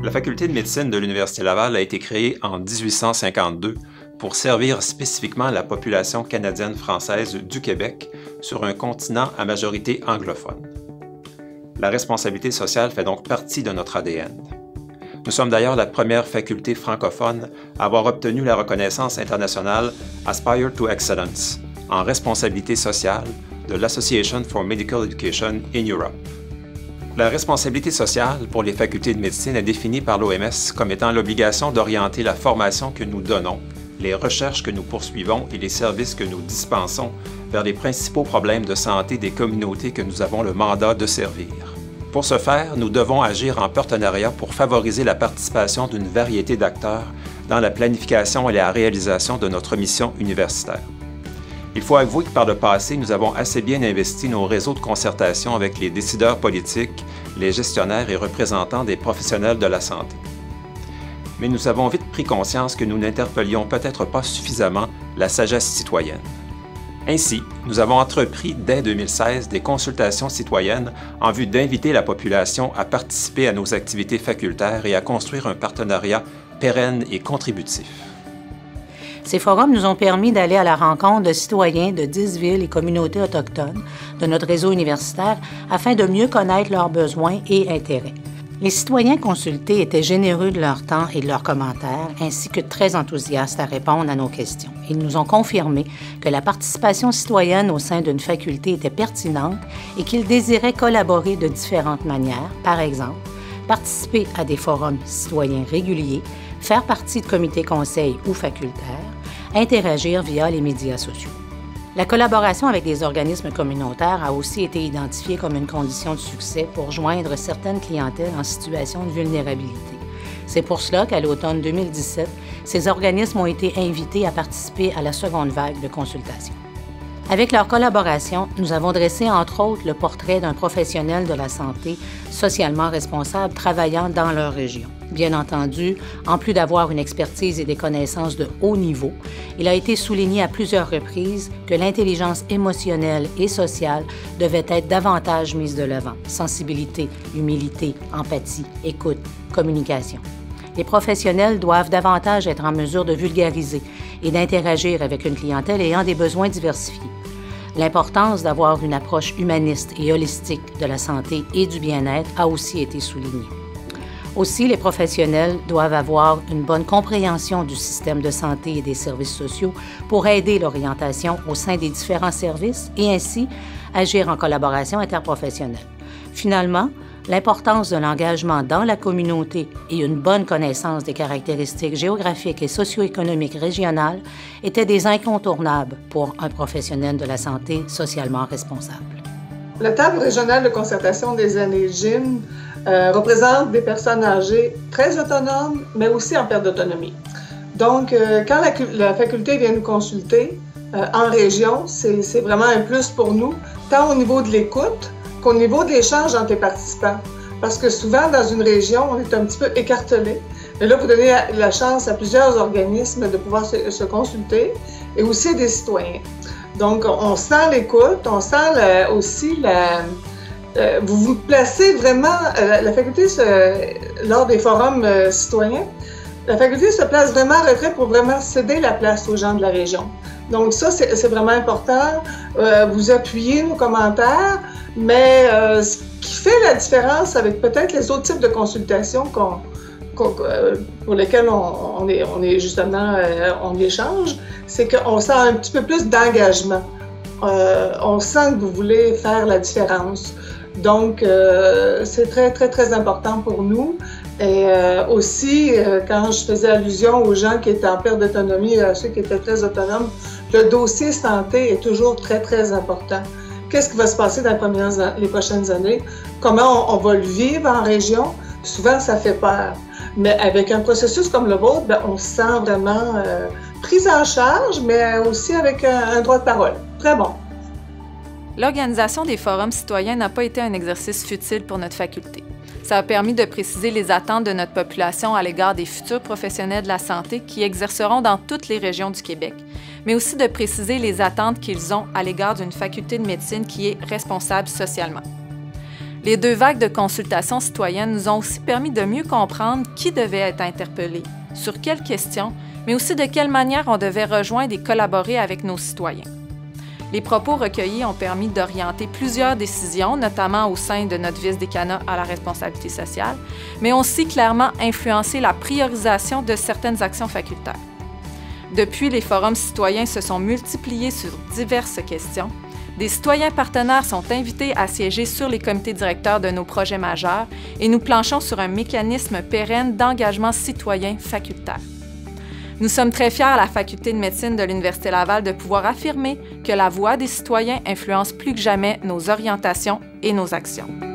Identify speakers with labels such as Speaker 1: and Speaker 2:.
Speaker 1: La faculté de médecine de l'Université Laval a été créée en 1852 pour servir spécifiquement la population canadienne-française du Québec sur un continent à majorité anglophone. La responsabilité sociale fait donc partie de notre ADN. Nous sommes d'ailleurs la première faculté francophone à avoir obtenu la reconnaissance internationale Aspire to Excellence en responsabilité sociale de l'Association for Medical Education in Europe. La responsabilité sociale pour les facultés de médecine est définie par l'OMS comme étant l'obligation d'orienter la formation que nous donnons, les recherches que nous poursuivons et les services que nous dispensons vers les principaux problèmes de santé des communautés que nous avons le mandat de servir. Pour ce faire, nous devons agir en partenariat pour favoriser la participation d'une variété d'acteurs dans la planification et la réalisation de notre mission universitaire. Il faut avouer que par le passé, nous avons assez bien investi nos réseaux de concertation avec les décideurs politiques, les gestionnaires et représentants des professionnels de la santé. Mais nous avons vite pris conscience que nous n'interpellions peut-être pas suffisamment la sagesse citoyenne. Ainsi, nous avons entrepris dès 2016 des consultations citoyennes en vue d'inviter la population à participer à nos activités facultaires et à construire un partenariat pérenne et contributif.
Speaker 2: Ces forums nous ont permis d'aller à la rencontre de citoyens de 10 villes et communautés autochtones de notre réseau universitaire afin de mieux connaître leurs besoins et intérêts. Les citoyens consultés étaient généreux de leur temps et de leurs commentaires, ainsi que très enthousiastes à répondre à nos questions. Ils nous ont confirmé que la participation citoyenne au sein d'une faculté était pertinente et qu'ils désiraient collaborer de différentes manières, par exemple, participer à des forums citoyens réguliers, faire partie de comités conseils ou facultaires, interagir via les médias sociaux. La collaboration avec des organismes communautaires a aussi été identifiée comme une condition de succès pour joindre certaines clientèles en situation de vulnérabilité. C'est pour cela qu'à l'automne 2017, ces organismes ont été invités à participer à la seconde vague de consultation. Avec leur collaboration, nous avons dressé entre autres le portrait d'un professionnel de la santé socialement responsable travaillant dans leur région. Bien entendu, en plus d'avoir une expertise et des connaissances de haut niveau, il a été souligné à plusieurs reprises que l'intelligence émotionnelle et sociale devait être davantage mise de l'avant. Sensibilité, humilité, empathie, écoute, communication. Les professionnels doivent davantage être en mesure de vulgariser et d'interagir avec une clientèle ayant des besoins diversifiés. L'importance d'avoir une approche humaniste et holistique de la santé et du bien-être a aussi été soulignée. Aussi, les professionnels doivent avoir une bonne compréhension du système de santé et des services sociaux pour aider l'orientation au sein des différents services et ainsi agir en collaboration interprofessionnelle. Finalement, l'importance de l'engagement dans la communauté et une bonne connaissance des caractéristiques géographiques et socio-économiques régionales étaient des incontournables pour un professionnel de la santé socialement responsable.
Speaker 3: La table régionale de concertation des années GIM représente des personnes âgées très autonomes, mais aussi en perte d'autonomie. Donc, quand la faculté vient nous consulter en région, c'est vraiment un plus pour nous, tant au niveau de l'écoute qu'au niveau de l'échange entre les participants. Parce que souvent, dans une région, on est un petit peu écartelé. Et là, vous donnez la chance à plusieurs organismes de pouvoir se consulter et aussi des citoyens. Donc, on sent l'écoute, on sent aussi vous vous placez vraiment, la faculté, lors des forums citoyens, la faculté se place vraiment en retrait pour vraiment céder la place aux gens de la région. Donc ça, c'est vraiment important. Vous appuyez nos commentaires, mais ce qui fait la différence avec peut-être les autres types de consultations pour lesquelles on est justement, on échange, c'est qu'on sent un petit peu plus d'engagement. On sent que vous voulez faire la différence. Donc, c'est très, très, très important pour nous. Et aussi, quand je faisais allusion aux gens qui étaient en perte d'autonomie et à ceux qui étaient très autonomes, le dossier santé est toujours très, très important. Qu'est-ce qui va se passer dans les prochaines années? Comment on va le vivre en région? Souvent, ça fait peur. Mais avec un processus comme le vôtre, on se sent vraiment pris en charge, mais aussi avec un droit de parole. Très bon.
Speaker 4: L'organisation des forums citoyens n'a pas été un exercice futile pour notre faculté. Ça a permis de préciser les attentes de notre population à l'égard des futurs professionnels de la santé qui exerceront dans toutes les régions du Québec, mais aussi de préciser les attentes qu'ils ont à l'égard d'une faculté de médecine qui est responsable socialement. Les 2 vagues de consultations citoyennes nous ont aussi permis de mieux comprendre qui devait être interpellé, sur quelles questions, mais aussi de quelle manière on devait rejoindre et collaborer avec nos citoyens. Les propos recueillis ont permis d'orienter plusieurs décisions, notamment au sein de notre vice-décanat à la responsabilité sociale, mais ont aussi clairement influencé la priorisation de certaines actions facultaires. Depuis, les forums citoyens se sont multipliés sur diverses questions. Des citoyens partenaires sont invités à siéger sur les comités directeurs de nos projets majeurs et nous planchons sur un mécanisme pérenne d'engagement citoyen facultaire. Nous sommes très fiers à la Faculté de médecine de l'Université Laval de pouvoir affirmer que la voix des citoyens influence plus que jamais nos orientations et nos actions.